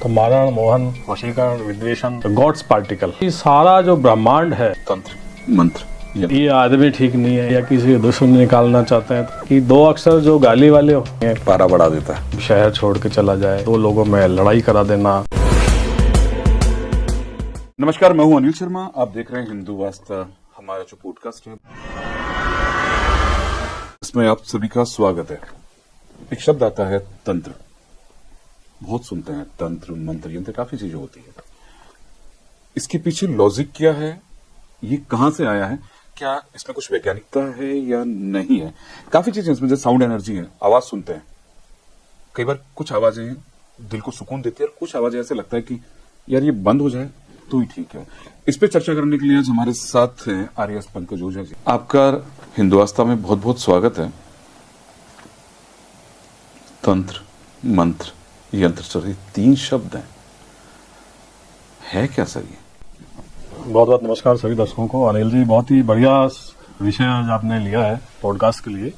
Kumaran, Mohan, वशीकरण, विद्वेषण, God's particle, ये सारा जो ब्रह्मांड है, तंत्र मंत्र ये आदमी ठीक नहीं है या किसी के दुश्मन निकालना चाहते हैं कि दो अक्षर जो गाली वाले होते हैं, पारा बढ़ा देता है, शहर छोड़ के चला जाए, दो लोगों में लड़ाई करा देना। नमस्कार, मैं हूं अनिल शर्मा। आप देख रहे हैं हिंदू वास्ता, हमारा जो पॉडकास्ट है इसमें आप सभी का स्वागत है। एक शब्द आता है तंत्र, बहुत सुनते हैं तंत्र मंत्र यंत्र, काफी चीजें होती है। इसके पीछे लॉजिक क्या है, ये कहां से आया है, क्या इसमें कुछ वैज्ञानिकता है या नहीं है। काफी चीजें इसमें, जैसे साउंड एनर्जी है, आवाज सुनते हैं, कई बार कुछ आवाजें दिल को सुकून देती है और कुछ आवाजें ऐसे लगता है कि यार ये बंद हो जाए तो ही ठीक है। इस पे चर्चा करने के लिए आज हमारे साथ हैं आर.एस. पंकज ओझा जी। आपका हिंदुस्ता में बहुत बहुत स्वागत है। तंत्र मंत्र यंत्र सर, ये तीन शब्द है क्या सर ये? बहुत बहुत नमस्कार सभी दर्शकों को। अनिल जी, बहुत ही बढ़िया विषय आज आपने लिया है पॉडकास्ट के लिए।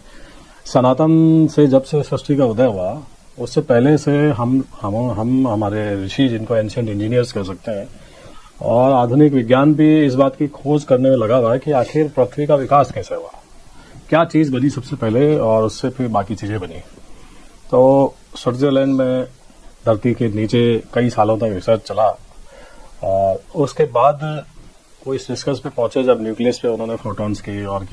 सनातन से जब से सृष्टि का उदय हुआ, उससे पहले से हम हमारे ऋषि, जिनको एंशिएंट इंजीनियर्स कह सकते हैं, और आधुनिक विज्ञान भी इस बात की खोज करने में लगा हुआ है कि आखिर पृथ्वी का विकास कैसे हुआ, क्या चीज बनी सबसे पहले और उससे फिर बाकी चीजें बनी। तो स्विट्जरलैंड में धरती के नीचे कई सालों तक रिसर्च चला और उसके बाद वो इस निष्कर्ष पे पहुंचे, जब न्यूक्लियस पे उन्होंने प्रोटॉन्स की और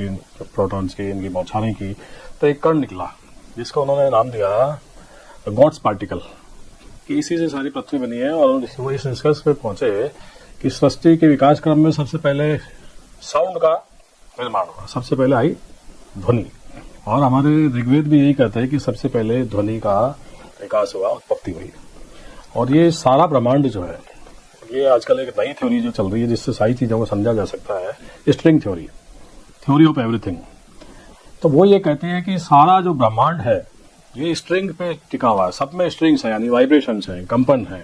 प्रोटॉन्स की इनकी बौछारें की, तो एक कण निकला जिसको उन्होंने नाम दिया गॉड्स पार्टिकल, कि इसी से सारी पृथ्वी बनी है। और वो इस निष्कर्ष पे पहुंचे कि सृष्टि के विकास क्रम में सबसे पहले साउंड का निर्माण हुआ, सबसे पहले आई ध्वनि। और हमारे ऋग्वेद भी यही कहते हैं कि सबसे पहले ध्वनि का विकास हुआ, उत्पत्ति हुई। और ये सारा ब्रह्मांड जो है, ये आजकल एक नई थ्योरी जो चल रही है जिससे सारी चीजों को समझा जा सकता है, string theory, theory of everything. तो वो ये कहती है कि सारा जो ब्रह्मांड है ये स्ट्रिंग पे टिका हुआ है, सब में स्ट्रिंग्स है, यानी वाइब्रेशंस हैं, कंपन है।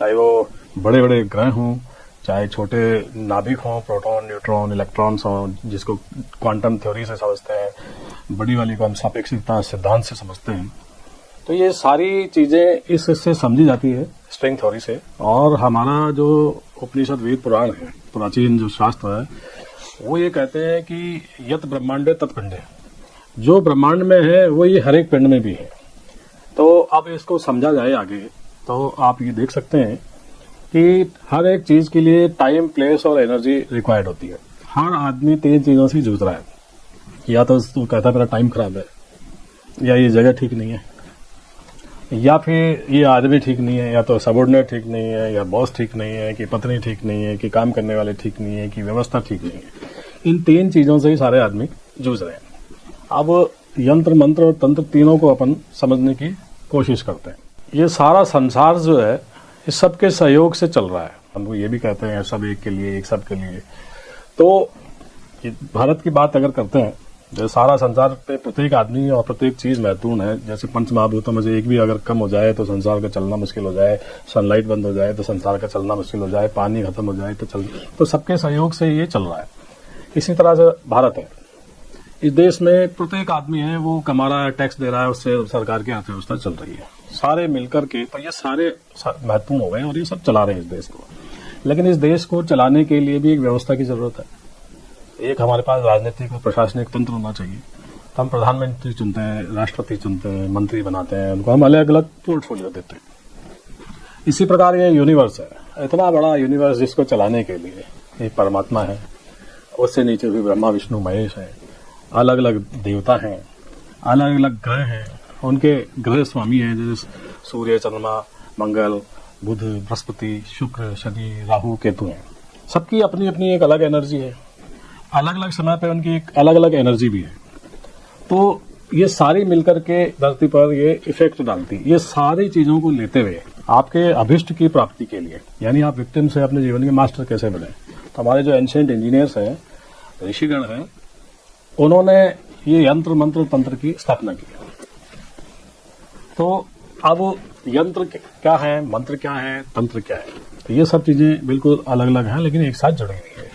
चाहे वो बड़े बड़े ग्रह हों, चाहे छोटे नाभिक हों, प्रोटॉन, न्यूट्रॉन, इलेक्ट्रॉन्स हों, जिसको क्वांटम थ्योरी से समझते हैं, बड़ी वाली को हम सापेक्षिकता सिद्धांत से समझते हैं। तो ये सारी चीजें इससे समझी जाती है स्ट्रिंग थ्योरी से। और हमारा जो उपनिषद वेद पुराण है, प्राचीन जो शास्त्र है, वो ये कहते हैं कि यत ब्रह्मांडे तत्पिंडे, जो ब्रह्मांड में है वो ये हर एक पिंड में भी है। तो अब इसको समझा जाए आगे, तो आप ये देख सकते हैं कि हर एक चीज के लिए टाइम, प्लेस और एनर्जी रिक्वायर्ड होती है। हर आदमी तीन चीजों से जूझ रहा है, या तो कहता है मेरा टाइम खराब है, या ये जगह ठीक नहीं है, या फिर ये आदमी ठीक नहीं है, या तो सबऑर्डिनेट ठीक नहीं है, या बॉस ठीक नहीं है, कि पत्नी ठीक नहीं है, कि काम करने वाले ठीक नहीं है, कि व्यवस्था ठीक नहीं है। इन तीन चीजों से ही सारे आदमी जूझ रहे हैं। अब यंत्र मंत्र और तंत्र तीनों को अपन समझने की कोशिश करते हैं। ये सारा संसार जो है इस सबके सहयोग से चल रहा है। हम ये भी कहते हैं सब एक के लिए, एक सब के लिए। तो भारत की बात अगर करते हैं, जैसे सारा संसार पे प्रत्येक आदमी और प्रत्येक चीज महत्वपूर्ण है। जैसे पंच महाभूतों में से एक भी अगर कम हो जाए तो संसार का चलना मुश्किल हो जाए, सनलाइट बंद हो जाए तो संसार का चलना मुश्किल हो जाए, पानी खत्म हो जाए तो सबके सहयोग से ये चल रहा है। इसी तरह से भारत है, इस देश में प्रत्येक आदमी है वो कमा रहा है, टैक्स दे रहा है, उससे सरकार की अर्थव्यवस्था चल रही है, सारे मिलकर के। तो ये सारे महत्वपूर्ण हो गए और ये सब चला रहे हैं इस देश को। लेकिन इस देश को चलाने के लिए भी एक व्यवस्था की जरूरत है। एक हमारे पास राजनीतिक और प्रशासनिक तंत्र होना चाहिए। तो हम प्रधानमंत्री चुनते हैं, राष्ट्रपति चुनते हैं, मंत्री बनाते हैं, उनको हम अलग अलग पोर्टफोलियो देते हैं। इसी प्रकार ये यूनिवर्स है, इतना बड़ा यूनिवर्स जिसको चलाने के लिए एक परमात्मा है, उससे नीचे भी ब्रह्मा विष्णु महेश है, अलग अलग देवता हैं, अलग अलग ग्रह हैं, उनके ग्रह स्वामी हैं, जैसे सूर्य, चंद्रमा, मंगल, बुध, बृहस्पति, शुक्र, शनि, राहु, केतु हैं। सबकी अपनी अपनी एक अलग एनर्जी है, अलग अलग समय पे उनकी एक अलग अलग एनर्जी भी है। तो ये सारी मिलकर के धरती पर ये इफेक्ट डालती। ये सारी चीजों को लेते हुए आपके अभिष्ट की प्राप्ति के लिए, यानी आप विक्टिम से अपने जीवन के मास्टर कैसे बने। तो हमारे जो एंशिएंट इंजीनियर्स हैं, ऋषिगण हैं, उन्होंने ये यंत्र मंत्र तंत्र की स्थापना की। तो अब यंत्र क्या है, मंत्र क्या है, तंत्र क्या है, तो ये सब चीजें बिल्कुल अलग अलग हैं लेकिन एक साथ जुड़ी हुई है।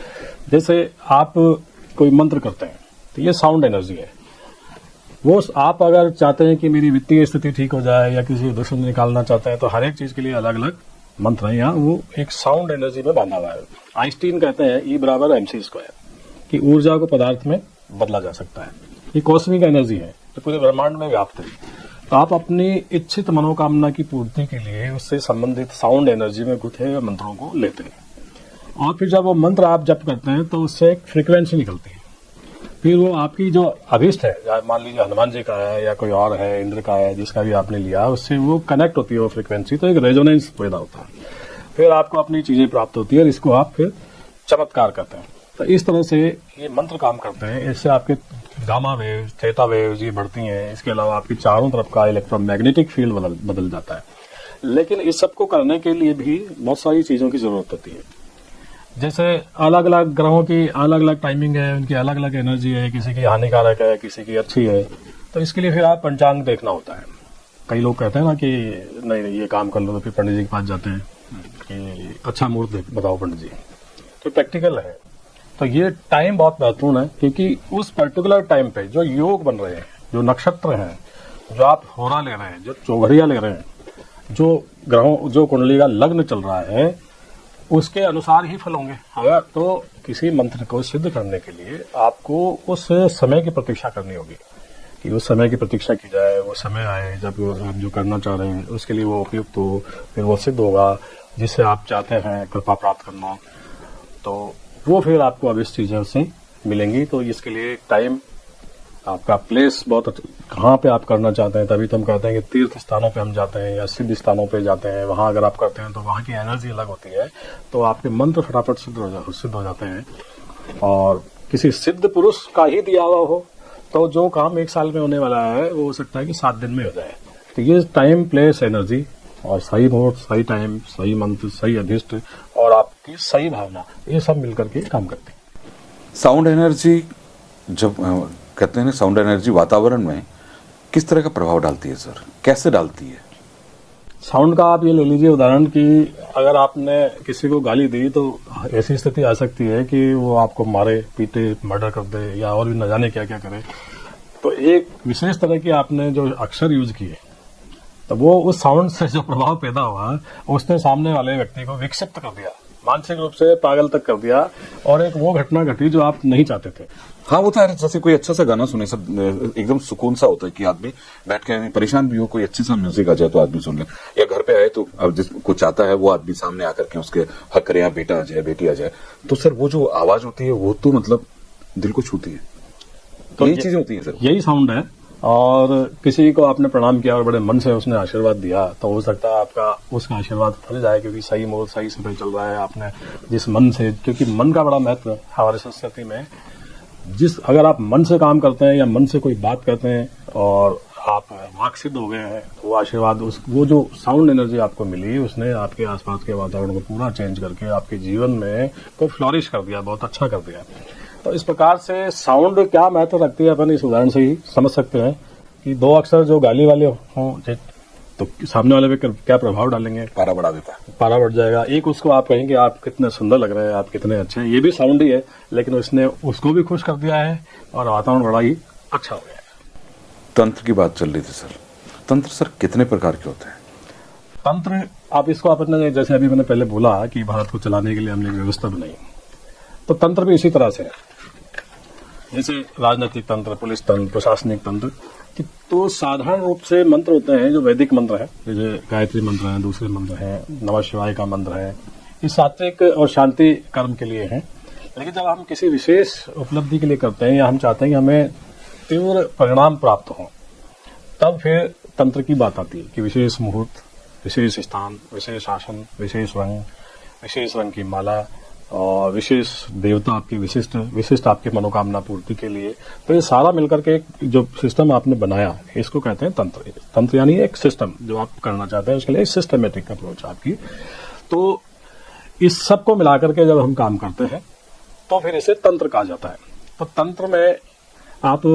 जैसे आप कोई मंत्र करते हैं तो ये साउंड एनर्जी है। वो आप अगर चाहते हैं कि मेरी वित्तीय स्थिति ठीक हो जाए या किसी दुश्मन निकालना चाहते हैं, तो हर एक चीज के लिए अलग अलग मंत्र है यहाँ वो एक साउंड एनर्जी में बांधा हुआ है। आइंस्टीन कहते हैं E = mc² कि ऊर्जा को पदार्थ में बदला जा सकता है। ये कॉस्मिक एनर्जी है जो पूरे ब्रह्मांड में व्याप्त है। तो आप अपनी इच्छित मनोकामना की पूर्ति के लिए उससे संबंधित साउंड एनर्जी में गुथे हुए मंत्रों को लेते हैं और फिर जब वो मंत्र आप जप करते हैं तो उससे एक फ्रीक्वेंसी निकलती है। फिर वो आपकी जो अभीष्ट है, मान लीजिए हनुमान जी का है या कोई और है, इंद्र का है, जिसका भी आपने लिया, उससे वो कनेक्ट होती है वो फ्रीक्वेंसी, तो एक रेजोनेंस पैदा होता है। फिर आपको अपनी चीजें प्राप्त होती है और इसको आप फिर चमत्कार करते हैं। तो इस तरह से ये मंत्र काम करते हैं। इससे आपके गामा वेव, थीटा वेव ये बढ़ती हैं। इसके अलावा आपकी चारों तरफ का इलेक्ट्रोमैग्नेटिक फील्ड बदल जाता है। लेकिन इस सब को करने के लिए भी बहुत सारी चीजों की जरूरत होती है। जैसे अलग अलग ग्रहों की अलग अलग टाइमिंग है, उनकी अलग अलग एनर्जी है, किसी की हानिकारक है, किसी की अच्छी है। तो इसके लिए फिर आप पंचांग देखना होता है। कई लोग कहते हैं ना कि नहीं ये काम कर लो, तो फिर पंडित जी के पास जाते हैं कि अच्छा मुहूर्त बताओ पंडित जी। तो प्रैक्टिकल है। तो ये टाइम बहुत महत्वपूर्ण है क्योंकि उस पर्टिकुलर टाइम पे जो योग बन रहे हैं, जो नक्षत्र हैं, जो आप होरा ले रहे हैं, जो चौघड़िया ले रहे हैं, जो ग्रहों, जो कुंडली का लग्न चल रहा है, उसके अनुसार ही फल होंगे। अगर तो किसी मंत्र को सिद्ध करने के लिए आपको उस समय की प्रतीक्षा करनी होगी कि उस समय की प्रतीक्षा की जाए, वो समय आए जब आप जो करना चाह रहे हैं उसके लिए वो उपयुक्त हो, फिर वो सिद्ध होगा जिससे आप चाहते हैं कृपा प्राप्त करना। तो वो फिर आपको अब इस चीजें उससे मिलेंगी। तो इसके लिए टाइम, आपका प्लेस बहुत कहाँ पे आप करना चाहते हैं। तभी तो हम कहते हैं कि तीर्थ स्थानों पे हम जाते हैं या सिद्ध स्थानों पे जाते हैं। वहां अगर आप करते हैं तो वहां की एनर्जी अलग होती है, तो आपके मंत्र फटाफट सिद्ध हो जाते हैं। और किसी सिद्ध पुरुष का ही दिया हुआ हो तो जो काम 1 साल में होने वाला है वो हो सकता है कि 7 दिन में हो जाए। तो ये टाइम, प्लेस, एनर्जी और सही मुहूर्त, सही टाइम, सही मंत्र, सही अभिष्ट और आपकी सही भावना, ये सब मिलकर के काम करते हैं। साउंड एनर्जी, जब कहते हैं ना साउंड एनर्जी वातावरण में किस तरह का प्रभाव डालती है सर, कैसे डालती है? साउंड का आप ये ले लीजिए उदाहरण कि अगर आपने किसी को गाली दी तो ऐसी स्थिति आ सकती है कि वो आपको मारे, पीटे, मर्डर कर दे या और भी न जाने क्या क्या करे। तो एक विशेष तरह की आपने जो अक्षर यूज किए तो वो उस साउंड से जो प्रभाव पैदा हुआ उसने सामने वाले व्यक्ति को विक्षिप्त कर दिया, मानसिक रूप से पागल तक कर दिया और एक वो घटना घटी जो आप नहीं चाहते थे। हाँ, वो था जैसे कोई अच्छा सा गाना सुने, सब एकदम सुकून सा होता है कि आदमी बैठ के परेशान भी हो, कोई अच्छी सा म्यूजिक आ जाए तो आदमी सुन ले, या घर पे आए तो अब जिसको चाहता है वो आदमी सामने आकर के उसके हक करे, यहाँ बेटा आ जाए, बेटी आ जाए, तो सर वो जो आवाज होती है वो तो मतलब दिल को छूती है। तो यही चीजें होती है सर, यही साउंड है। और किसी को आपने प्रणाम किया और बड़े मन से उसने आशीर्वाद दिया तो हो सकता है आपका उसका आशीर्वाद फल जाए क्योंकि सही मोड़ सही समय चल रहा है। आपने जिस मन से, क्योंकि मन का बड़ा महत्व है हमारी संस्कृति में, अगर आप मन से काम करते हैं या मन से कोई बात करते हैं और आप वाक सिद्ध हो गए हैं तो वो आशीर्वाद, वो जो साउंड एनर्जी आपको मिली उसने आपके आसपास के वातावरण को पूरा चेंज करके आपके जीवन में को फ्लॉरिश कर दिया, बहुत अच्छा कर दिया। तो इस प्रकार से साउंड क्या महत्व रखती है अपन इस उदाहरण से ही समझ सकते हैं कि 2 अक्षर जो गाली वाले हों तो सामने वाले पे क्या प्रभाव डालेंगे, पारा बढ़ा देता है, पारा बढ़ जाएगा। एक उसको आप कहेंगे आप कितने सुंदर लग रहे हैं, आप कितने अच्छे हैं, ये भी साउंड ही है, लेकिन उसने उसको भी खुश कर दिया है और वातावरण बड़ा ही अच्छा हो गया है। तंत्र की बात चल रही थी सर, तंत्र सर कितने प्रकार के होते हैं? तंत्र आप इसको अपने, जैसे अभी मैंने पहले बोला कि भारत को चलाने के लिए हमने व्यवस्था बनाई, तो तंत्र भी इसी तरह से है। जैसे राजनीतिक तंत्र, पुलिस तंत्र, प्रशासनिक तंत्र, तो साधारण रूप से मंत्र होते हैं जो वैदिक मंत्र है, जैसे गायत्री मंत्र है, दूसरे मंत्र हैं, नमः शिवाय का मंत्र है, ये सात्विक और शांति कर्म के लिए हैं। लेकिन जब हम किसी विशेष उपलब्धि के लिए करते हैं या हम चाहते हैं कि हमें तीव्र परिणाम प्राप्त हो, तब फिर तंत्र की बात आती है कि विशेष मुहूर्त, विशेष स्थान, विशेष आसन, विशेष रंग की माला और विशेष देवता आपकी विशिष्ट आपकी मनोकामना पूर्ति के लिए। तो ये सारा मिलकर के एक जो सिस्टम आपने बनाया इसको कहते हैं तंत्र। तंत्र यानी एक सिस्टम जो आप करना चाहते हैं उसके लिए सिस्टमेटिक अप्रोच आपकी। तो इस सब को मिलाकर के जब हम काम करते हैं तो फिर इसे तंत्र कहा जाता है। तो तंत्र में आप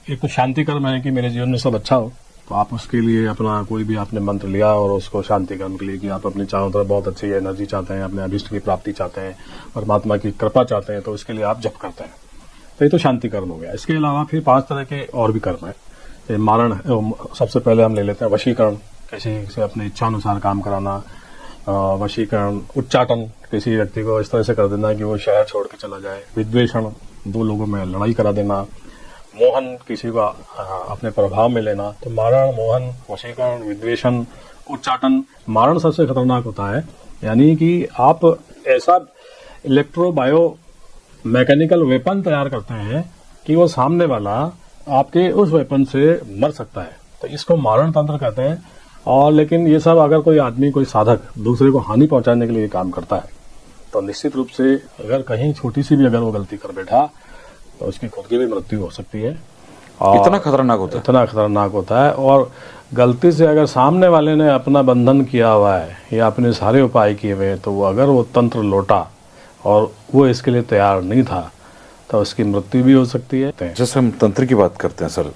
एक तो शांति कर्म है कि मेरे जीवन में सब अच्छा हो, तो आप उसके लिए अपना कोई भी आपने मंत्र लिया और उसको शांति कर्म के लिए कि आप अपनी चारों तरफ बहुत अच्छी एनर्जी चाहते हैं, अपने अभिष्ट की प्राप्ति चाहते हैं, परमात्मा की कृपा चाहते हैं, तो उसके लिए आप जप करते हैं। तो ये तो शांति कर्म हो गया। इसके अलावा फिर 5 तरह के और भी कर्म है। मारण, सबसे पहले हम ले लेते हैं वशीकरण, किसी से अपनी इच्छा अनुसार काम कराना, वशीकरण, उच्चाटन, किसी व्यक्ति को इस तरह से कर देना कि वो शहर छोड़ के चला जाए, विद्वेषण, दो लोगों में लड़ाई करा देना, मोहन, किसी को अपने प्रभाव में लेना। तो मारण, मोहन, वशीकरण, विद्वेषण, उच्चाटन। मारण सबसे खतरनाक होता है, यानी कि आप ऐसा इलेक्ट्रोबायो मैकेनिकल वेपन तैयार करते हैं कि वो सामने वाला आपके उस वेपन से मर सकता है। तो इसको मारण तंत्र कहते हैं। और लेकिन ये सब अगर कोई आदमी, कोई साधक दूसरे को हानि पहुंचाने के लिए काम करता है तो निश्चित रूप से अगर कहीं छोटी सी भी अगर वो गलती कर बैठा तो उसकी खुद की भी मृत्यु हो सकती है। और इतना खतरनाक होता है? इतना खतरनाक होता है। और गलती से अगर सामने वाले ने अपना बंधन किया हुआ है या अपने सारे उपाय किए हुए हैं, तो वो अगर वो तंत्र लौटा और वो इसके लिए तैयार नहीं था तो उसकी मृत्यु भी हो सकती है। जैसे हम तंत्र की बात करते हैं सर,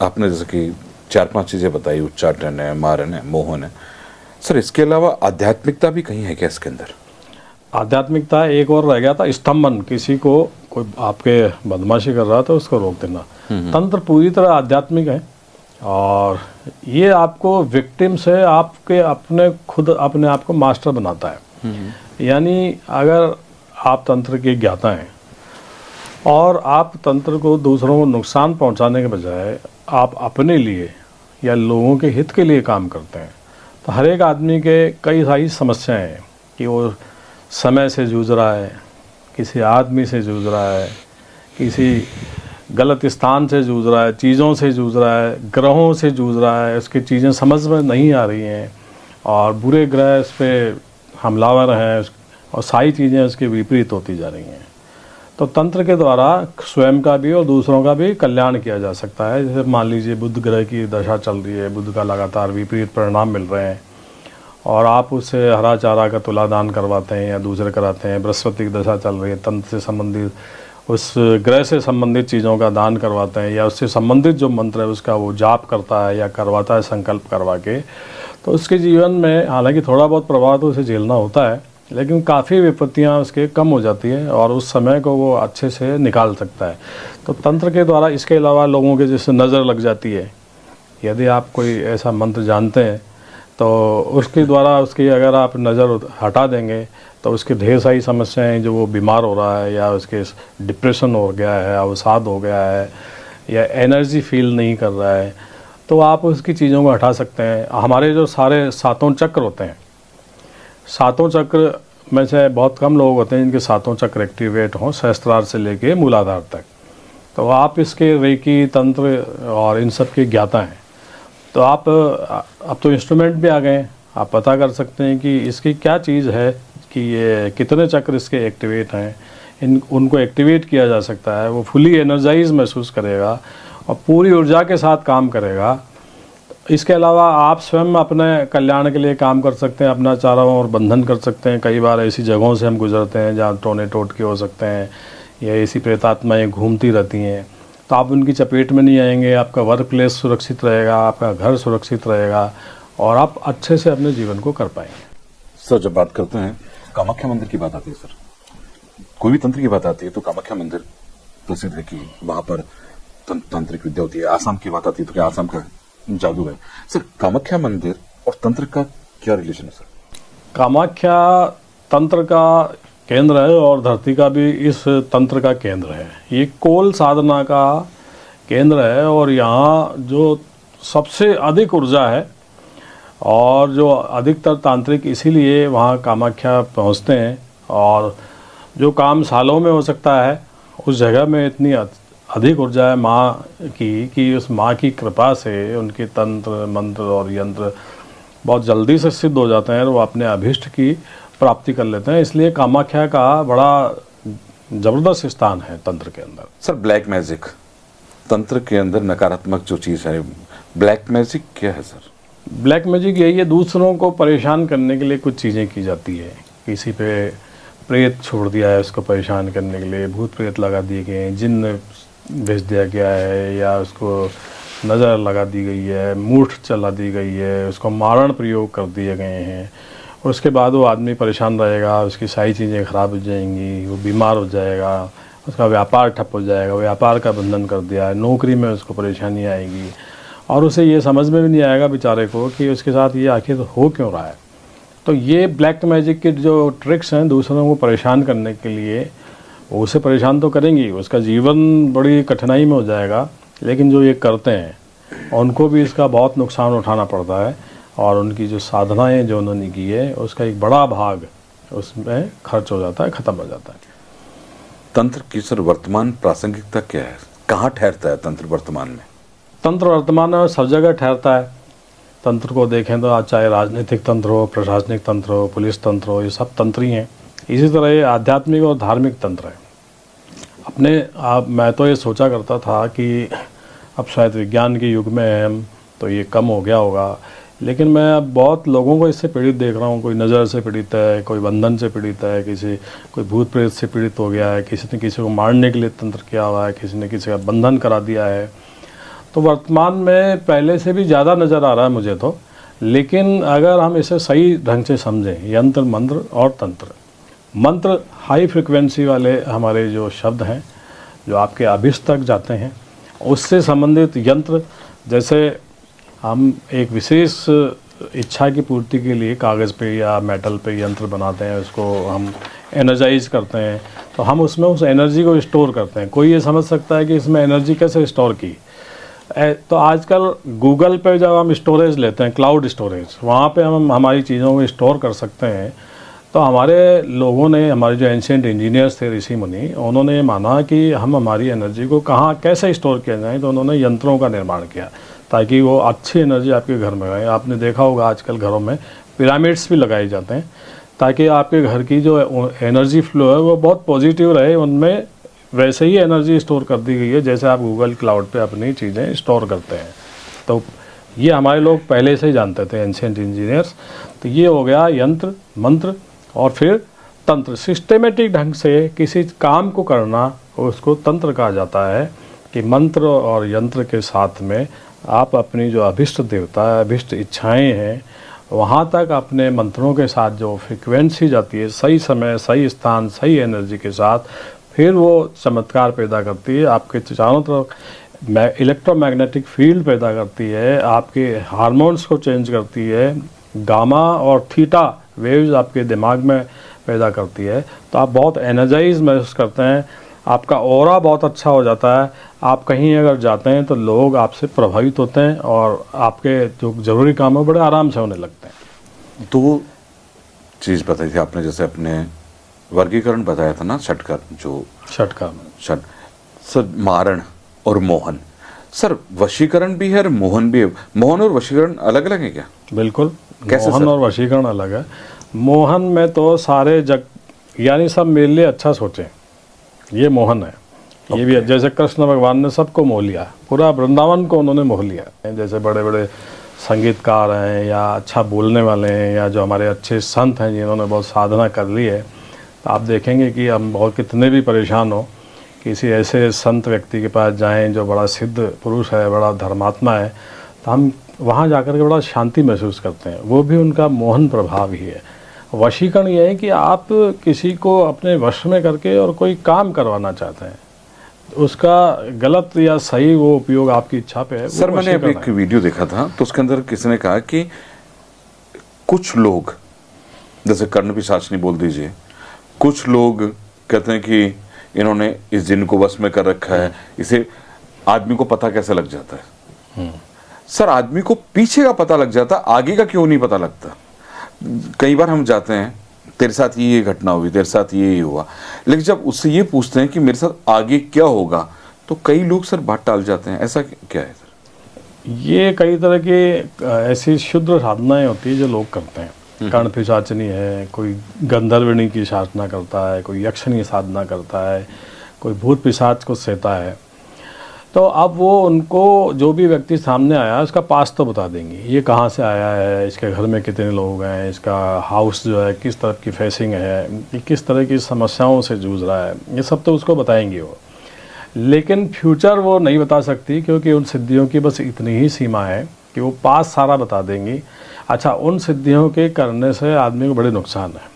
आपने जैसे कि 4-5 चीजें बताई, उच्चाटन है, मारण है, मोहन है, सर इसके अलावा आध्यात्मिकता भी कहीं है क्या इसके अंदर? आध्यात्मिकता एक और रह गया था, स्तंभन। किसी को कोई आपके बदमाशी कर रहा था उसको रोक देना। तंत्र पूरी तरह आध्यात्मिक है और ये आपको विक्टिम से आपके अपने आप को मास्टर बनाता है। यानी अगर आप तंत्र के ज्ञाता हैं और आप तंत्र को दूसरों को नुकसान पहुंचाने के बजाय आप अपने लिए या लोगों के हित के लिए काम करते हैं, तो हर एक आदमी के कई सारी समस्याएं हैं कि वो समय से जूझ रहा है, किसी आदमी से जूझ रहा है, किसी गलत स्थान से जूझ रहा है, चीज़ों से जूझ रहा है, ग्रहों से जूझ रहा है, उसकी चीज़ें समझ में नहीं आ रही हैं और बुरे ग्रह इस पर हमलावर हैं और सारी चीज़ें उसके विपरीत होती जा रही हैं। तो तंत्र के द्वारा स्वयं का भी और दूसरों का भी कल्याण किया जा सकता है। जैसे मान लीजिए बुध ग्रह की दशा चल रही है, बुध का लगातार विपरीत परिणाम मिल रहे हैं और आप उससे हरा चारा का तुला दान करवाते हैं या दूसरे कराते हैं। बृहस्पति की दशा चल रही है, तंत्र से संबंधित, उस ग्रह से संबंधित चीज़ों का दान करवाते हैं या उससे संबंधित जो मंत्र है उसका वो जाप करता है या करवाता है संकल्प करवा के, तो उसके जीवन में हालांकि थोड़ा बहुत प्रभाव तो उसे झेलना होता है, लेकिन काफ़ी विपत्तियां उसके कम हो जाती है और उस समय को वो अच्छे से निकाल सकता है। तो तंत्र के द्वारा इसके अलावा लोगों के जैसे नज़र लग जाती है, यदि आप कोई ऐसा मंत्र जानते हैं तो उसके द्वारा उसकी अगर आप नज़र हटा देंगे तो उसके ढेर सारी समस्याएं, जो वो बीमार हो रहा है या उसके डिप्रेशन हो गया है, अवसाद हो गया है या एनर्जी फील नहीं कर रहा है, तो आप उसकी चीज़ों को हटा सकते हैं। हमारे जो सारे 7 चक्र होते हैं, 7 चक्र में से बहुत कम लोग होते हैं जिनके 7 चक्र एक्टिवेट हों, सहस्त्रार से लेके मूलाधार तक। तो आप इसके रेकी, तंत्र और इन सब के ज्ञाता हैं, तो आप अब तो इंस्ट्रूमेंट भी आ गए हैं, आप पता कर सकते हैं कि इसकी क्या चीज़ है, कि ये कितने चक्र इसके एक्टिवेट हैं, उनको एक्टिवेट किया जा सकता है। वो फुली एनर्जाइज महसूस करेगा और पूरी ऊर्जा के साथ काम करेगा। इसके अलावा आप स्वयं अपने कल्याण के लिए काम कर सकते हैं, अपना चारों ओर बंधन कर सकते हैं। कई बार ऐसी जगहों से हम गुजरते हैं जहाँ टोने टोटके हो सकते हैं या ऐसी प्रेतात्माएँ घूमती रहती हैं, तो आप उनकी चपेट में नहीं आएंगे। आपका वर्क प्लेस सुरक्षित रहेगा, आपका घर सुरक्षित रहेगा और आप अच्छे से अपने जीवन को कर पाएंगे। सर जब बात करते हैं कामाख्या मंदिर की बात आती है, सर कोई भी तंत्र की बात आती है तो कामाख्या मंदिर प्रसिद्ध है कि वहां पर तांत्रिक विद्या होती है। आसाम की बात आती है तो क्या आसाम का जादू है? सर कामाख्या मंदिर और तंत्र का क्या रिलेशन है सर? कामाख्या तंत्र का केंद्र है और धरती का भी इस तंत्र का केंद्र है। ये कोल साधना का केंद्र है और यहाँ जो सबसे अधिक ऊर्जा है और जो अधिकतर तांत्रिक इसीलिए वहाँ कामाख्या पहुँचते हैं। और जो काम सालों में हो सकता है उस जगह में इतनी अधिक ऊर्जा है माँ की कि उस माँ की कृपा से उनके तंत्र, मंत्र और यंत्र बहुत जल्दी से सिद्ध हो जाते हैं और वो अपने अभीष्ट की प्राप्ति कर लेते हैं। इसलिए कामाख्या का बड़ा जबरदस्त स्थान है तंत्र के अंदर। सर ब्लैक मैजिक, तंत्र के अंदर नकारात्मक जो चीज़ है, ब्लैक मैजिक क्या है सर? ब्लैक मैजिक यही है, दूसरों को परेशान करने के लिए कुछ चीज़ें की जाती है। किसी पे प्रेत छोड़ दिया है उसको परेशान करने के लिए, भूत प्रेत लगा दिए गए हैं, जिन्न भेज दिया गया है या उसको नज़र लगा दी गई है, मूठ चला दी गई है, उसको मारण प्रयोग कर दिए गए हैं। और उसके बाद वो आदमी परेशान रहेगा, उसकी सारी चीज़ें ख़राब हो जाएंगी, वो बीमार हो जाएगा, उसका व्यापार ठप हो जाएगा, व्यापार का बंधन कर दिया है, नौकरी में उसको परेशानी आएगी और उसे ये समझ में भी नहीं आएगा बेचारे को कि उसके साथ ये आखिर हो क्यों रहा है। तो ये ब्लैक मैजिक के जो ट्रिक्स हैं दूसरों को परेशान करने के लिए, वो उसे परेशान तो करेंगी, उसका जीवन बड़ी कठिनाई में हो जाएगा, लेकिन जो ये करते हैं उनको भी इसका बहुत नुकसान उठाना पड़ता है और उनकी जो साधनाएं जो उन्होंने की है उसका एक बड़ा भाग उसमें खर्च हो जाता है, ख़त्म हो जाता है। तंत्र की सर वर्तमान प्रासंगिकता क्या है? कहाँ ठहरता है तंत्र वर्तमान में? तंत्र वर्तमान में सब जगह ठहरता है। तंत्र को देखें तो आज चाहे राजनीतिक तंत्र हो, प्रशासनिक तंत्र हो, पुलिस तंत्र हो, ये सब तंत्र ही हैं। इसी तरह ये आध्यात्मिक और धार्मिक तंत्र है। मैं तो ये सोचा करता था कि अब शायद विज्ञान के युग में है हम, तो ये कम हो गया होगा, लेकिन मैं अब बहुत लोगों को इससे पीड़ित देख रहा हूँ। कोई नज़र से पीड़ित है, कोई बंधन से पीड़ित है, कोई भूत प्रेत से पीड़ित हो गया है, किसी ने किसी को मारने के लिए तंत्र किया हुआ है, किसी ने किसी का बंधन करा दिया है। तो वर्तमान में पहले से भी ज़्यादा नज़र आ रहा है मुझे तो। लेकिन अगर हम इसे सही ढंग से समझें, यंत्र मंत्र और तंत्र, मंत्र हाई फ्रिक्वेंसी वाले हमारे जो शब्द हैं जो आपके अभिष्ट तक जाते हैं, उससे संबंधित यंत्र, जैसे हम एक विशेष इच्छा की पूर्ति के लिए कागज़ पे या मेटल पे यंत्र बनाते हैं, उसको हम एनर्जाइज करते हैं, तो हम उसमें उस एनर्जी को स्टोर करते हैं। कोई ये समझ सकता है कि इसमें एनर्जी कैसे स्टोर की। तो आजकल गूगल पे जब हम स्टोरेज लेते हैं, क्लाउड स्टोरेज, वहाँ पे हम हमारी चीज़ों को स्टोर कर सकते हैं। तो हमारे लोगों ने, हमारे जो एंशिएंट इंजीनियर्स थे, ऋषि मुनि, उन्होंने माना कि हम हमारी एनर्जी को कहाँ कैसे स्टोर किया जाए, तो उन्होंने यंत्रों का निर्माण किया ताकि वो अच्छी एनर्जी आपके घर में आए। आपने देखा होगा आजकल घरों में पिरामिड्स भी लगाए जाते हैं ताकि आपके घर की जो एनर्जी फ्लो है वो बहुत पॉजिटिव रहे, उनमें वैसे ही एनर्जी स्टोर कर दी गई है जैसे आप गूगल क्लाउड पे अपनी चीज़ें स्टोर करते हैं। तो ये हमारे लोग पहले से ही जानते थे, एंशिएंट इंजीनियर्स। तो ये हो गया यंत्र मंत्र। और फिर तंत्र, सिस्टेमेटिक ढंग से किसी काम को करना, उसको तंत्र कहा जाता है। कि मंत्र और यंत्र के साथ में आप अपनी जो अभिष्ट देवता है, अभिष्ट इच्छाएं हैं, वहाँ तक अपने मंत्रों के साथ जो फ्रिक्वेंसी जाती है, सही समय, सही स्थान, सही एनर्जी के साथ, फिर वो चमत्कार पैदा करती है। आपके चारों तरफ इलेक्ट्रोमैग्नेटिक फील्ड पैदा करती है, आपके हार्मोन्स को चेंज करती है, गामा और थीटा वेव्स आपके दिमाग में पैदा करती है। तो आप बहुत एनर्जाइज महसूस करते हैं, आपका ऑरा बहुत अच्छा हो जाता है। आप कहीं अगर जाते हैं तो लोग आपसे प्रभावित होते हैं और आपके जो ज़रूरी काम है बड़े आराम से होने लगते हैं। दो चीज़ बताई थी आपने, जैसे अपने वर्गीकरण बताया था ना, छठ का जो छठ सर, मारण और मोहन। सर वशीकरण भी है और मोहन भी है। मोहन और वशीकरण अलग अलग है क्या? बिल्कुल, कैसे मोहन सर? और वशीकरण अलग है। मोहन में तो सारे जग, यानी सब मेरे लिए अच्छा सोचें, ये मोहन है। ये भी जैसे कृष्ण भगवान ने सबको मोह लिया, पूरा वृंदावन को उन्होंने मोह लिया। जैसे बड़े बड़े संगीतकार हैं या अच्छा बोलने वाले हैं या जो हमारे अच्छे संत हैं जिन्होंने बहुत साधना कर ली है, तो आप देखेंगे कि हम बहुत कितने भी परेशान हो, किसी ऐसे संत व्यक्ति के पास जाएं जो बड़ा सिद्ध पुरुष है, बड़ा धर्मात्मा है, तो हम वहाँ जाकर के बड़ा शांति महसूस करते हैं। वो भी उनका मोहन प्रभाव ही है। वशीकरण ये है कि आप किसी को अपने वश में करके और कोई काम करवाना चाहते हैं, उसका गलत या सही वो उपयोग आपकी इच्छा पे है। सर मैंने अभी एक वीडियो देखा था, तो उसके अंदर किसी ने कहा कि कुछ लोग, जैसे कर्ण पिशाचनी बोल दीजिए, कुछ लोग कहते हैं कि इन्होंने इस जिन को वश में कर रखा है, इसे आदमी को पता कैसे लग जाता है? सर आदमी को पीछे का पता लग जाता, आगे का क्यों नहीं पता लगता? कई बार हम जाते हैं, तेरे साथ ये घटना हुई, तेरे साथ ये हुआ, लेकिन जब उससे ये पूछते हैं कि मेरे साथ आगे क्या होगा, तो कई लोग सर बात टाल जाते हैं। ऐसा क्या है सर? ये कई तरह की ऐसी शुद्ध साधनाएं होती है जो लोग करते हैं। कर्ण पिशाचनी है, कोई गंधर्वणी की साधना करता है, कोई यक्षनी साधना करता है, कोई भूत पिशाच को सहता है। तो अब वो उनको जो भी व्यक्ति सामने आया उसका पास तो बता देंगे, ये कहाँ से आया है, इसके घर में कितने लोग हैं, इसका हाउस जो है किस तरफ की फेसिंग है, किस तरह की समस्याओं से जूझ रहा है, ये सब तो उसको बताएंगे वो। लेकिन फ्यूचर वो नहीं बता सकती, क्योंकि उन सिद्धियों की बस इतनी ही सीमा है कि वो पास सारा बता देंगी। अच्छा, उन सिद्धियों के करने से आदमी को बड़े नुकसान है।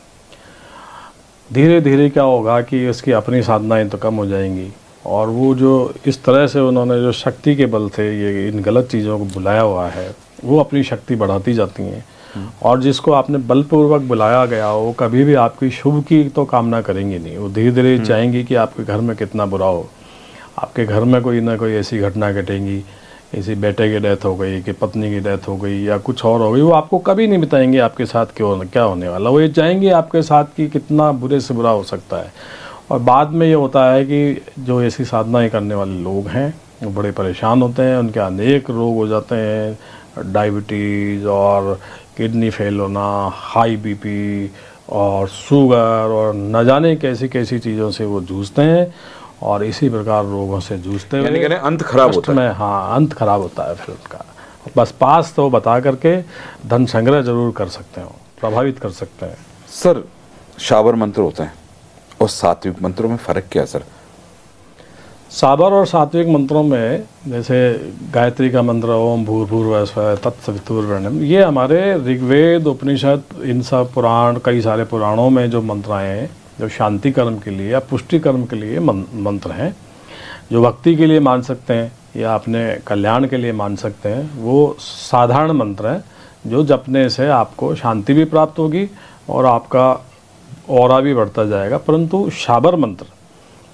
धीरे धीरे क्या होगा कि उसकी अपनी साधनाएं तो कम हो जाएंगी, और वो जो इस तरह से उन्होंने जो शक्ति के बल से ये इन गलत चीज़ों को बुलाया हुआ है, वो अपनी शक्ति बढ़ाती जाती हैं। और जिसको आपने बलपूर्वक बुलाया गया हो वो कभी भी आपकी शुभ की तो कामना करेंगी नहीं, वो धीरे धीरे चाहेंगी कि आपके घर में कितना बुरा हो, आपके घर में कोई ना कोई ऐसी घटना घटेंगी, ऐसी बेटे की डेथ हो गई कि पत्नी की डेथ हो गई या कुछ और हो गई, वो आपको कभी नहीं बताएंगे आपके साथ क्या होने वाला, वो ये चाहेंगे आपके साथ कि कितना बुरे से बुरा हो सकता है। और बाद में ये होता है कि जो ऐसी साधनाएं करने वाले लोग हैं वो बड़े परेशान होते हैं, उनके अनेक रोग हो जाते हैं, डायबिटीज़ और किडनी फेल होना, हाई बीपी और शुगर और न जाने कैसी कैसी चीज़ों से वो जूझते हैं और इसी प्रकार रोगों से जूझते हुए यानी अंत खराब होता है। हाँ, अंत खराब होता है फिर उनका। बस पास तो बता करके धन संग्रह जरूर कर सकते हो, प्रभावित कर सकते हैं। सर, शाबर मंत्र होते हैं और सात्विक मंत्रों में फर्क क्या है सर? साबर और सात्विक मंत्रों में जैसे गायत्री का मंत्र ओम भूर्भुवः स्वः तत्सवितुर्वरेण्यम, ये हमारे ऋग्वेद, उपनिषद, इन सब पुराण, कई सारे पुराणों में जो मंत्र आए हैं, जो शांति कर्म के लिए या पुष्टि कर्म के लिए मंत्र हैं, जो भक्ति के लिए मान सकते हैं या अपने कल्याण के लिए मान सकते हैं, वो साधारण मंत्र हैं जो जपने से आपको शांति भी प्राप्त होगी और आपका ऑरा भी बढ़ता जाएगा। परंतु शाबर मंत्र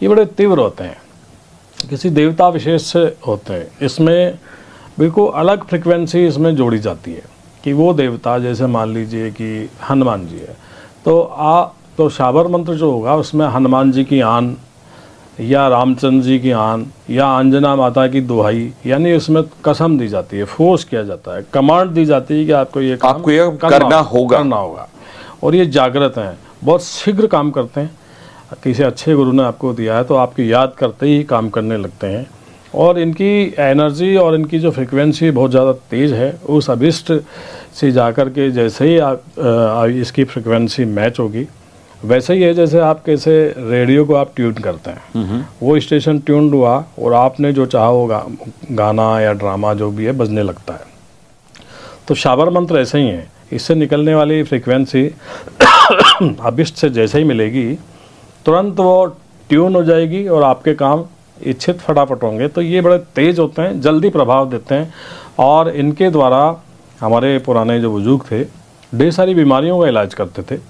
ये बड़े तीव्र होते हैं, किसी देवता विशेष से होते हैं, इसमें बिल्कुल अलग फ्रिक्वेंसी इसमें जोड़ी जाती है कि वो देवता, जैसे मान लीजिए कि हनुमान जी है, तो शाबर मंत्र जो होगा उसमें हनुमान जी की आन या रामचंद्र जी की आन या अंजना माता की दुहाई, यानी उसमें कसम दी जाती है, फोर्स किया जाता है, कमांड दी जाती है कि आपको ये करना होगा। और ये जागृत हैं, बहुत शीघ्र काम करते हैं। किसी अच्छे गुरु ने आपको दिया है तो आपकी याद करते ही काम करने लगते हैं और इनकी एनर्जी और इनकी जो फ्रिक्वेंसी बहुत ज़्यादा तेज़ है। उस अभिष्ट से जाकर के जैसे ही इसकी फ्रिक्वेंसी मैच होगी, वैसे ही है जैसे आप कैसे रेडियो को आप ट्यून करते हैं, वो स्टेशन ट्यून हुआ और आपने जो चाहा होगा गाना या ड्रामा जो भी है बजने लगता है। तो शाबर मंत्र ऐसे ही है, इससे निकलने वाली फ्रिक्वेंसी अभिष्ट से जैसे ही मिलेगी तुरंत वो ट्यून हो जाएगी और आपके काम इच्छित फटाफट होंगे। तो ये बड़े तेज होते हैं, जल्दी प्रभाव देते हैं और इनके द्वारा हमारे पुराने जो बुजुर्ग थे ढेर सारी बीमारियों का इलाज करते थे।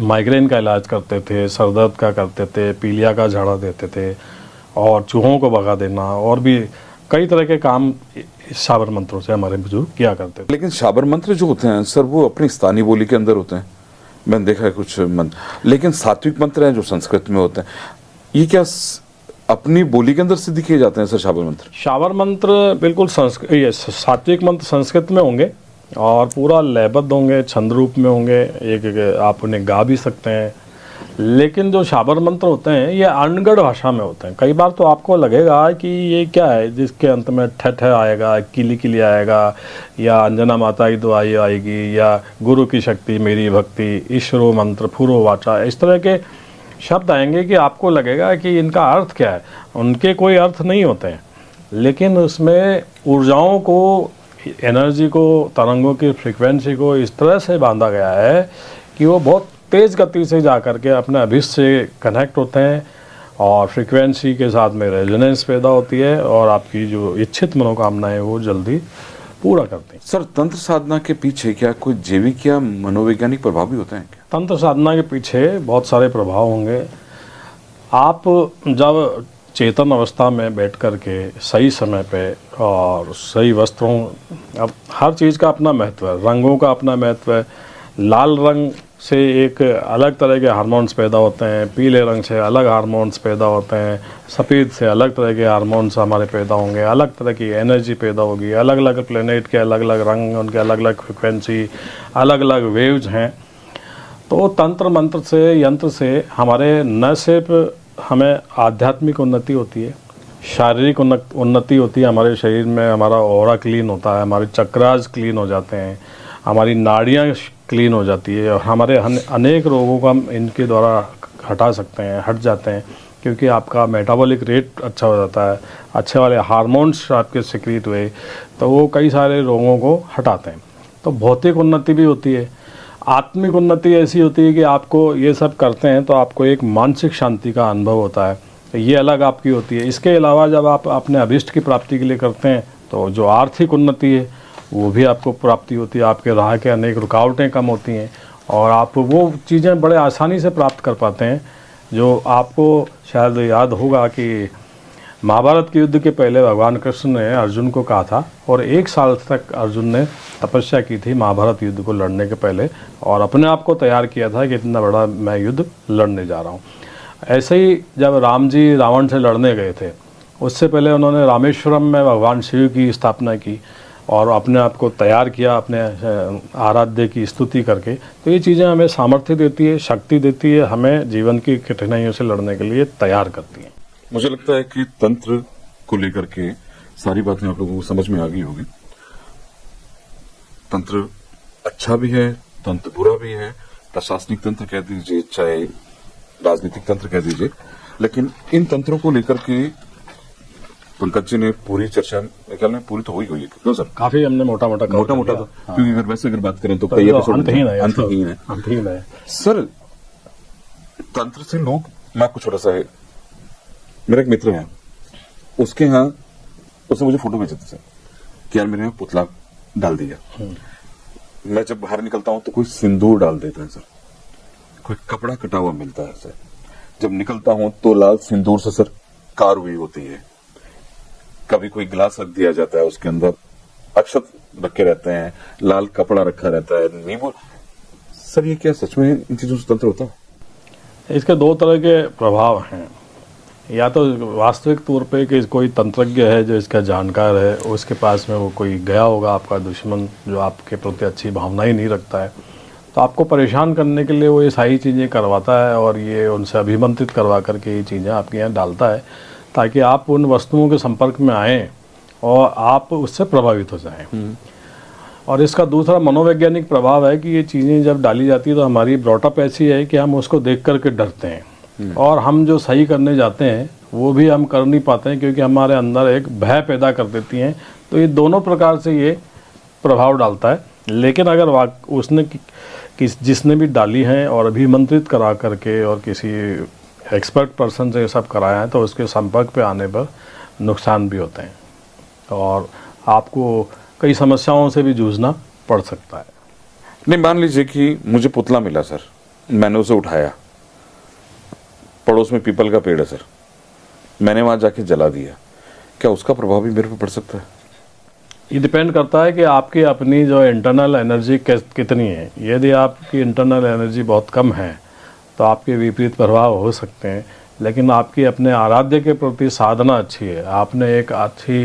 माइग्रेन का इलाज करते थे, सर दर्द का करते थे, पीलिया का झाड़ा देते थे और चूहों को भगा देना और भी कई तरह के काम शाबर मंत्रों से हमारे बुजुर्ग किया करते थे। लेकिन शाबर मंत्र जो होते हैं सर वो अपनी स्थानीय बोली के अंदर होते हैं, मैंने देखा है कुछ मंत्र, लेकिन सात्विक मंत्र हैं जो संस्कृत में होते हैं, ये क्या अपनी बोली के अंदर सिद्ध किए जाते हैं सर शाबर मंत्र? शाबर मंत्र बिल्कुल ये सात्विक मंत्र संस्कृत में होंगे और पूरा लयबद्ध होंगे, छंद रूप में होंगे, एक आप उन्हें गा भी सकते हैं। लेकिन जो शाबर मंत्र होते हैं ये अनगढ़ भाषा में होते हैं। कई बार तो आपको लगेगा कि ये क्या है, जिसके अंत में ठ आएगा, किली किली आएगा या अंजना माता की दुआई आएगी या गुरु की शक्ति मेरी भक्ति, ईश्वरो मंत्र फुरो वाचा, इस तरह के शब्द आएंगे कि आपको लगेगा कि इनका अर्थ क्या है। उनके कोई अर्थ नहीं होते हैं, लेकिन उसमें ऊर्जाओं को, एनर्जी को, तरंगों की फ्रिक्वेंसी को इस तरह से बांधा गया है कि वो बहुत तेज़ गति से जा कर के अपने अभिष्ट से कनेक्ट होते हैं और फ्रिक्वेंसी के साथ में रेजोनेंस पैदा होती है और आपकी जो इच्छित मनोकामनाएं वो जल्दी पूरा करते हैं। सर, तंत्र साधना के पीछे क्या कोई जैविक या मनोवैज्ञानिक प्रभाव भी होते हैं क्या? तंत्र साधना के पीछे बहुत सारे प्रभाव होंगे। आप जब चेतन अवस्था में बैठ कर के सही समय पे और सही वस्त्रों, अब हर चीज़ का अपना महत्व है, रंगों का अपना महत्व है। लाल रंग से एक अलग तरह के हार्मोन्स पैदा होते हैं, पीले रंग से अलग हार्मोन्स पैदा होते हैं, सफ़ेद से अलग तरह के हार्मोन्स हमारे पैदा होंगे, अलग तरह की एनर्जी पैदा होगी। अलग अलग प्लेनेट के अलग अलग रंग, उनके अलग अलग फ्रिक्वेंसी, अलग अलग वेव्स हैं। तो तंत्र मंत्र से, यंत्र से हमारे न सिर्फ हमें आध्यात्मिक उन्नति होती है, शारीरिक उन्नति होती है, हमारे शरीर में हमारा ऑरा क्लीन होता है, हमारे चक्रास क्लीन हो जाते हैं, हमारी नाड़ियाँ क्लीन हो जाती है और हमारे अनेक रोगों को हम इनके द्वारा हटा सकते हैं, हट जाते हैं, क्योंकि आपका मेटाबॉलिक रेट अच्छा हो जाता है, अच्छे वाले हार्मोन्स आपके सिक्रीट हुए तो वो कई सारे रोगों को हटाते हैं। तो भौतिक उन्नति भी होती है। आत्मिक उन्नति ऐसी होती है कि आपको ये सब करते हैं तो आपको एक मानसिक शांति का अनुभव होता है, तो ये अलग आपकी होती है। इसके अलावा जब आप अपने अभिष्ट की प्राप्ति के लिए करते हैं तो जो आर्थिक उन्नति है वो भी आपको प्राप्ति होती है, आपके राह के अनेक रुकावटें कम होती हैं और आप वो चीज़ें बड़े आसानी से प्राप्त कर पाते हैं। जो आपको शायद याद होगा कि महाभारत के युद्ध के पहले भगवान कृष्ण ने अर्जुन को कहा था और 1 साल तक अर्जुन ने तपस्या की थी महाभारत युद्ध को लड़ने के पहले और अपने आप को तैयार किया था कि इतना बड़ा मैं युद्ध लड़ने जा रहा हूँ। ऐसे ही जब राम जी रावण से लड़ने गए थे, उससे पहले उन्होंने रामेश्वरम में भगवान शिव की स्थापना की और अपने आप को तैयार किया अपने आराध्य की स्तुति करके। तो ये चीज़ें हमें सामर्थ्य देती है, शक्ति देती है, हमें जीवन की कठिनाइयों से लड़ने के लिए तैयार करती हैं। मुझे लगता है कि तंत्र को लेकर के सारी बातें आप लोगों को समझ में आ गई होगी। तंत्र अच्छा भी है, तंत्र बुरा भी है, प्रशासनिक तंत्र कह दीजिए चाहे राजनीतिक तंत्र कह दीजिए, लेकिन इन तंत्रों को लेकर के पंकज जी ने पूरी चर्चा मेरे ख्याल में पूरी तो हुई है। क्यों सर? काफी हमने मोटा मोटा तो हाँ। क्योंकि अगर वैसे अगर बात करें तो कई एपिसोड अंतहीन है सर। तंत्र से लोग, मैं आपको छोटा सा है, मेरा एक मित्र है, उसके यहाँ उसने मुझे फोटो भेजे थे सर कि यार मेरे यहाँ पुतला डाल दिया। मैं जब बाहर निकलता हूं तो कोई सिंदूर डाल देते हैं सर, कोई कपड़ा कटा हुआ मिलता है सर, जब निकलता हूं तो लाल सिंदूर से सर कार हुई होती है, कभी कोई गिलास रख दिया जाता है उसके अंदर अक्षत रखे रहते हैं, लाल कपड़ा रखा रहता है, नींबू। सर ये क्या सच में इन चीजों से तंत्र होता है? इसके 2 तरह के प्रभाव हैं। या तो वास्तविक तौर पे कि कोई तंत्रज्ञ है जो इसका जानकार है, उसके पास में वो कोई गया होगा आपका दुश्मन जो आपके प्रति अच्छी भावना ही नहीं रखता है, तो आपको परेशान करने के लिए वो ये सारी चीज़ें करवाता है और ये उनसे अभिमंत्रित करवा करके ये चीज़ें आपके यहाँ डालता है ताकि आप उन वस्तुओं के संपर्क में आएँ और आप उससे प्रभावित हो जाएं। और इसका दूसरा मनोवैज्ञानिक प्रभाव है कि ये चीज़ें जब डाली जाती है तो हमारी ब्रॉटअप ऐसी है कि हम उसको देख करके डरते हैं और हम जो सही करने जाते हैं वो भी हम कर नहीं पाते हैं क्योंकि हमारे अंदर एक भय पैदा कर देती हैं। तो ये दोनों प्रकार से ये प्रभाव डालता है। लेकिन अगर उसने जिसने भी डाली हैं और अभिमंत्रित करा करके और किसी एक्सपर्ट पर्सन से ये सब कराया है तो उसके संपर्क पे आने पर नुकसान भी होते हैं और आपको कई समस्याओं से भी जूझना पड़ सकता है। नहीं, मान लीजिए कि मुझे पुतला मिला सर, मैंने उसे उठाया, पड़ोस में पीपल का पेड़ है सर, मैंने वहां जाके जला दिया, क्या उसका प्रभाव भी मेरे पे पड़ सकता है? ये डिपेंड करता है कि आपकी अपनी जो इंटरनल एनर्जी कितनी है। यदि आपकी इंटरनल एनर्जी बहुत कम है तो आपके विपरीत प्रभाव हो सकते हैं, लेकिन आपकी अपने आराध्य के प्रति साधना अच्छी है, आपने एक अच्छी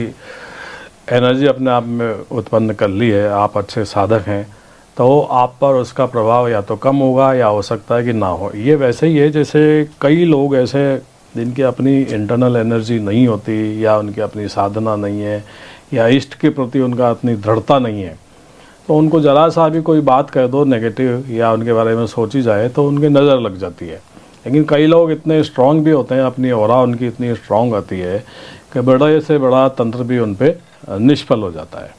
एनर्जी अपने आप में उत्पन्न कर ली है, आप अच्छे साधक हैं, तो आप पर उसका प्रभाव या तो कम होगा या हो सकता है कि ना हो। ये वैसे ही है जैसे कई लोग ऐसे जिनकी अपनी इंटरनल एनर्जी नहीं होती या उनकी अपनी साधना नहीं है या इष्ट के प्रति उनका अपनी दृढ़ता नहीं है, तो उनको जरा सा भी कोई बात कह दो नेगेटिव या उनके बारे में सोची जाए तो उनकी नज़र लग जाती है। लेकिन कई लोग इतने स्ट्रांग भी होते हैं, अपनी ऑरा उनकी इतनी स्ट्रांग आती है कि बड़े से बड़ा तंत्र भी उन पर निष्फल हो जाता है।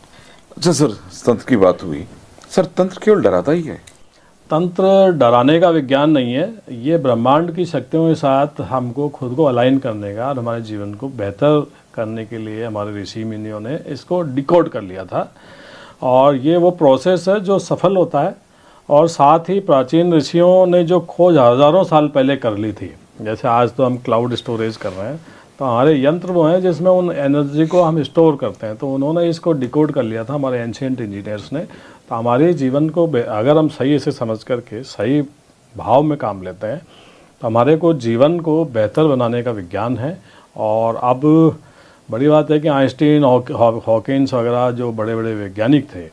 अच्छा सर, तंत्र की बात हुई सर, तंत्र केवल डराता ही है? तंत्र डराने का विज्ञान नहीं है, ये ब्रह्मांड की शक्तियों के साथ हमको खुद को अलाइन करने का और हमारे जीवन को बेहतर करने के लिए हमारे ऋषि मुनियों ने इसको डिकोड कर लिया था और ये वो प्रोसेस है जो सफल होता है। और साथ ही प्राचीन ऋषियों ने जो खोज हज़ारों साल पहले कर ली थी, जैसे आज तो हम क्लाउड स्टोरेज कर रहे हैं, तो हमारे यंत्र वो हैं जिसमें उन एनर्जी को हम स्टोर करते हैं, तो उन्होंने इसको डिकोड कर लिया था हमारे एंशिएंट इंजीनियर्स ने। तो हमारे जीवन को अगर हम सही से समझ करके सही भाव में काम लेते हैं तो हमारे को जीवन को बेहतर बनाने का विज्ञान है। और अब बड़ी बात है कि आइंस्टीन, हॉकिंस वगैरह जो बड़े बड़े वैज्ञानिक थे,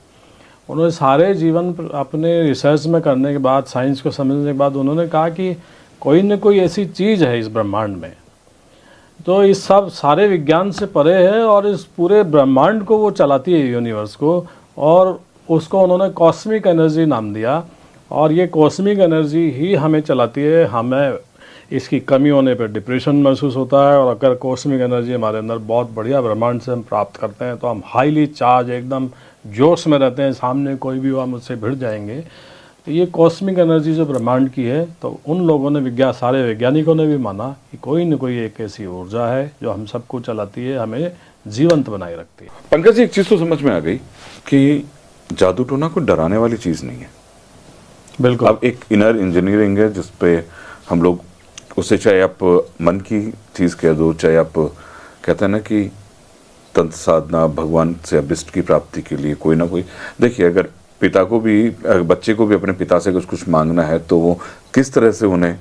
उन्होंने सारे जीवन अपने रिसर्च में करने के बाद, साइंस को समझने के बाद उन्होंने कहा कि कोई न कोई ऐसी चीज़ है इस ब्रह्मांड में तो इस सब सारे विज्ञान से परे है और इस पूरे ब्रह्मांड को वो चलाती है, यूनिवर्स को, और उसको उन्होंने कॉस्मिक एनर्जी नाम दिया। और ये कॉस्मिक एनर्जी ही हमें चलाती है। हमें इसकी कमी होने पर डिप्रेशन महसूस होता है और अगर कॉस्मिक एनर्जी हमारे अंदर बहुत बढ़िया ब्रह्मांड से हम प्राप्त करते हैं तो हम हाईली चार्ज, एकदम जोश में रहते हैं, सामने कोई भी हो हम उससे भिड़ जाएंगे। तो ये कॉस्मिक एनर्जी जो ब्रह्मांड की है, तो उन लोगों ने सारे वैज्ञानिकों ने भी माना कि कोई न कोई एक ऐसी ऊर्जा है जो हम सबको चलाती है, हमें जीवंत बनाए रखती है। पंकज जी, एक चीज तो समझ में आ गई कि जादू टोना कोई डराने वाली चीज नहीं है। बिल्कुल। अब एक इनर इंजीनियरिंग है जिसपे हम लोग उसे, चाहे आप मन की चीज कह दो, चाहे आप कहते हैं ना कि तंत्र साधना, भगवान से अभिष्ट की प्राप्ति के लिए कोई ना कोई, देखिए अगर पिता को भी, बच्चे को भी अपने पिता से कुछ मांगना है तो वो किस तरह से उन्हें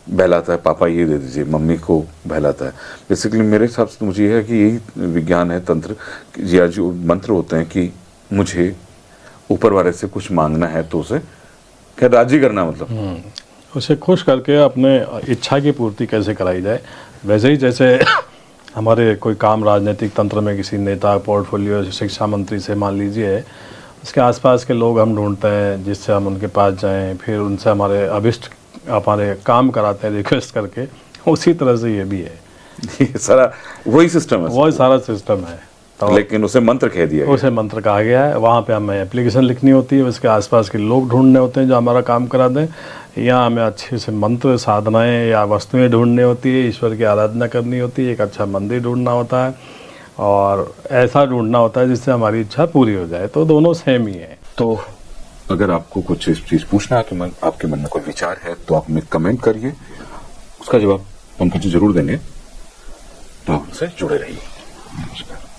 बहलाता है, पापा ये दे दीजिए, मम्मी को बहलाता है। बेसिकली मेरे हिसाब से मुझे यह है कि यही विज्ञान है, तंत्र या जो मंत्र होते हैं कि मुझे ऊपर वाले से कुछ मांगना है तो उसे क्या राजी करना, मतलब उसे खुश करके अपने इच्छा की पूर्ति कैसे कराई जाए। वैसे ही जैसे हमारे कोई काम राजनीतिक तंत्र में किसी नेता, पोर्टफोलियो, शिक्षा मंत्री से मान लीजिए, उसके आसपास के लोग हम ढूंढते हैं जिससे हम उनके पास जाएं, फिर उनसे हमारे अभिष्ट हमारे काम कराते हैं रिक्वेस्ट करके। उसी तरह से ये भी है, ये सारा वही सिस्टम है, वही सारा सिस्टम है। तो लेकिन उसे मंत्र कह दिया गया। उसे मंत्र कहा गया है। वहाँ पे हमें एप्लीकेशन लिखनी होती है, उसके आसपास के लोग ढूंढने होते हैं जो हमारा काम करा दें, या हमें अच्छे से मंत्र साधनाएं या वस्तुएं ढूंढनी होती है, ईश्वर की आराधना करनी होती है, एक अच्छा मंदिर ढूंढना होता है और ऐसा ढूंढना होता है जिससे हमारी इच्छा पूरी हो जाए। तो दोनों सेम ही है। तो अगर आपको कुछ इस चीज पूछना है, कि आपके मन में कोई विचार है तो आप हमें कमेंट करिए, उसका जवाब पंकज जी जरूर देंगे। तो हमसे जुड़े रहिए। नमस्कार।